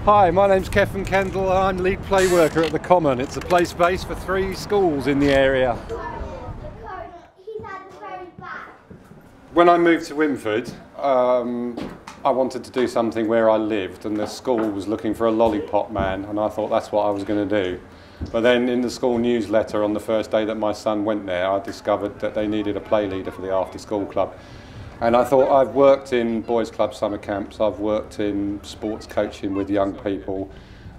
Hi, my name's Kevin Kendall and I'm lead play worker at the Common. It's a play space for 3 schools in the area. When I moved to Wimford, I wanted to do something where I lived, and the school was looking for a lollipop man, and I thought that's what I was going to do. But then in the school newsletter on the first day that my son went there, I discovered that they needed a play leader for the after school club. And I thought, I've worked in boys club summer camps, I've worked in sports coaching with young people,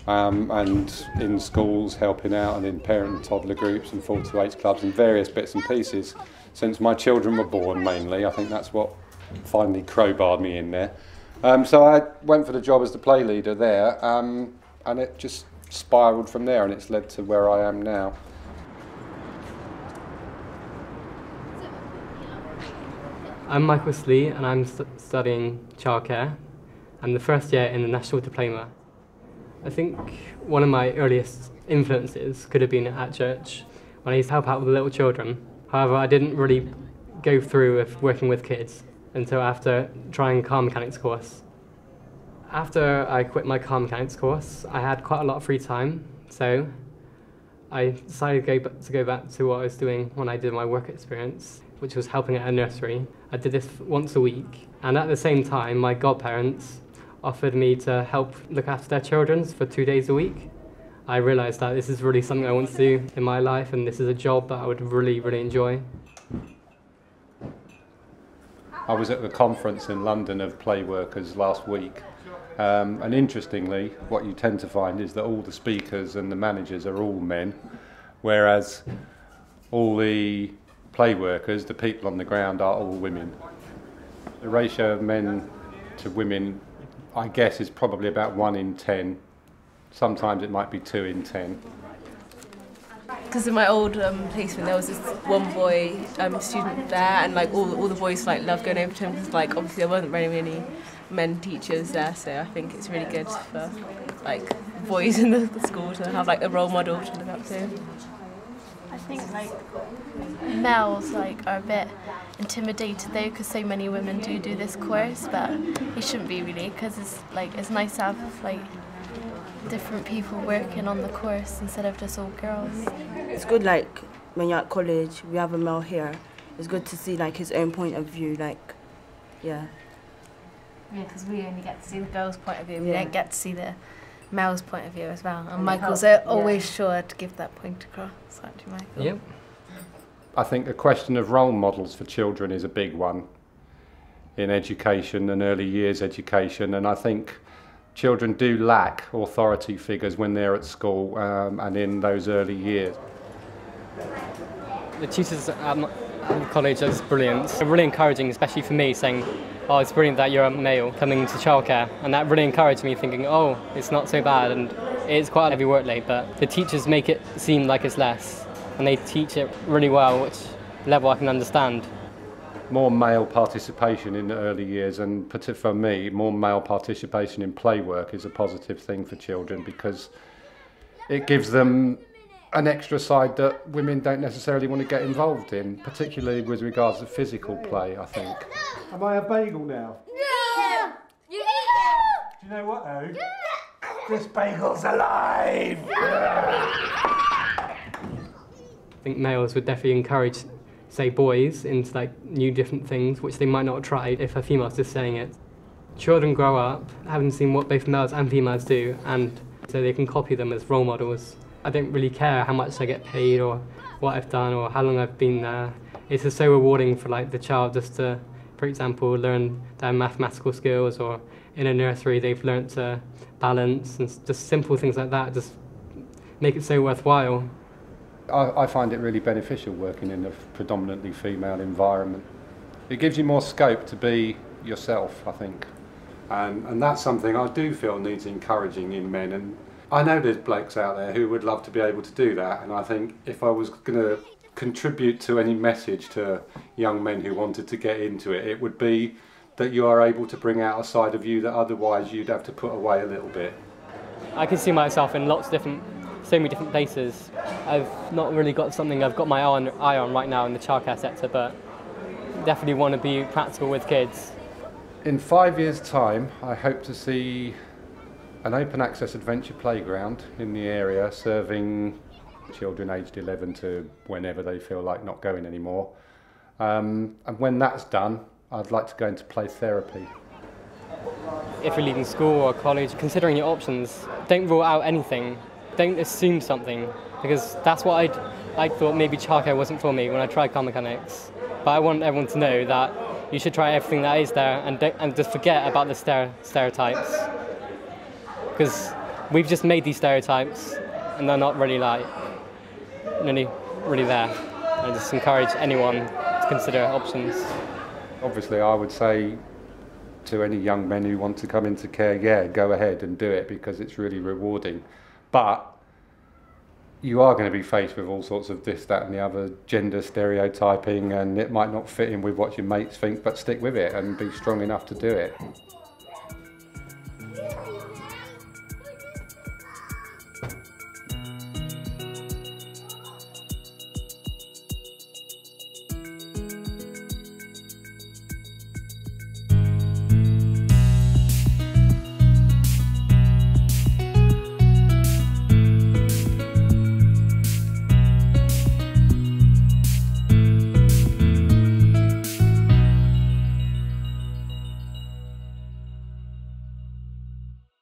and in schools helping out, and in parent and toddler groups and 4 to 8 clubs and various bits and pieces since my children were born mainly. I think that's what finally crowbarred me in there. So I went for the job as the play leader there, and it just spiralled from there, and it's led to where I am now. I'm Michael Slee and I'm studying childcare. I'm the first year in the National Diploma. I think one of my earliest influences could have been at church when I used to help out with the little children. However, I didn't really go through with working with kids until after trying car mechanics course. After I quit my car mechanics course, I had quite a lot of free time, so I decided to go back to what I was doing when I did my work experience, which was helping at a nursery. I did this once a week, and at the same time my godparents offered me to help look after their children for 2 days a week. I realised that this is really something I want to do in my life, and this is a job that I would really enjoy. I was at the conference in London of play workers last week, and interestingly what you tend to find is that all the speakers and the managers are all men, whereas all the play workers, the people on the ground, are all women. The ratio of men to women, I guess, is probably about 1 in 10. Sometimes it might be 2 in 10. Because in my old placement, there was this one boy student there, and like all the boys like loved going over to him because like obviously there wasn't very many men teachers there, so I think it's really good for like boys in the school to have like a role model to look up to. I think like males like are a bit intimidated though, because so many women do this course, but it shouldn't be really, because it's nice to have like different people working on the course instead of just all girls. It's good like when you're at college, we have a male here. It's good to see like his own point of view, like yeah. Yeah, because we only get to see the girls' point of view. We don't get to see the male's point of view as well. And Michael's always sure to give that point across, aren't you, Michael? Yep. I think the question of role models for children is a big one in education and early years education, and I think children do lack authority figures when they're at school and in those early years. The tutors at the college are brilliant. They're really encouraging, especially for me, saying, oh, it's brilliant that you're a male coming to childcare, and that really encouraged me, thinking, oh, it's not so bad, and it's quite a heavy workload, but the teachers make it seem like it's less, and they teach it really well, which level I can understand. More male participation in the early years, and for me, more male participation in play work is a positive thing for children, because it gives them an extra side that women don't necessarily want to get involved in, particularly with regards to physical play, I think. Am I a bagel now? Yeah! Do you know what though? Yeah. This bagel's alive! I think males would definitely encourage, say, boys into like new different things which they might not have tried if a female's just saying it. Children grow up having seen what both males and females do, and so they can copy them as role models. I don't really care how much I get paid or what I've done or how long I've been there. It's just so rewarding for like the child just to, for example, learn their mathematical skills, or in a nursery they've learnt to balance, and just simple things like that just make it so worthwhile. I find it really beneficial working in a predominantly female environment. It gives you more scope to be yourself, I think. And that's something I do feel needs encouraging in men. And I know there's blokes out there who would love to be able to do that, and I think if I was going to contribute to any message to young men who wanted to get into it, it would be that you are able to bring out a side of you that otherwise you'd have to put away a little bit. I can see myself in so many different places. I've not really got something I've got my eye on right now in the childcare sector, but definitely want to be practical with kids. In 5 years' time, I hope to see An open access adventure playground in the area serving children aged 11 to whenever they feel like not going anymore. And when that's done, I'd like to go into play therapy. If you're leaving school or college, considering your options, don't rule out anything. Don't assume something, because that's what I thought maybe childcare wasn't for me when I tried car mechanics. But I want everyone to know that you should try everything that is there and just forget about the stereotypes. Because we've just made these stereotypes and they're not really really there. I just encourage anyone to consider options. Obviously, I would say to any young men who want to come into care, yeah, go ahead and do it because it's really rewarding. But you are going to be faced with all sorts of this, that and the other, gender stereotyping, and it might not fit in with what your mates think, but stick with it and be strong enough to do it.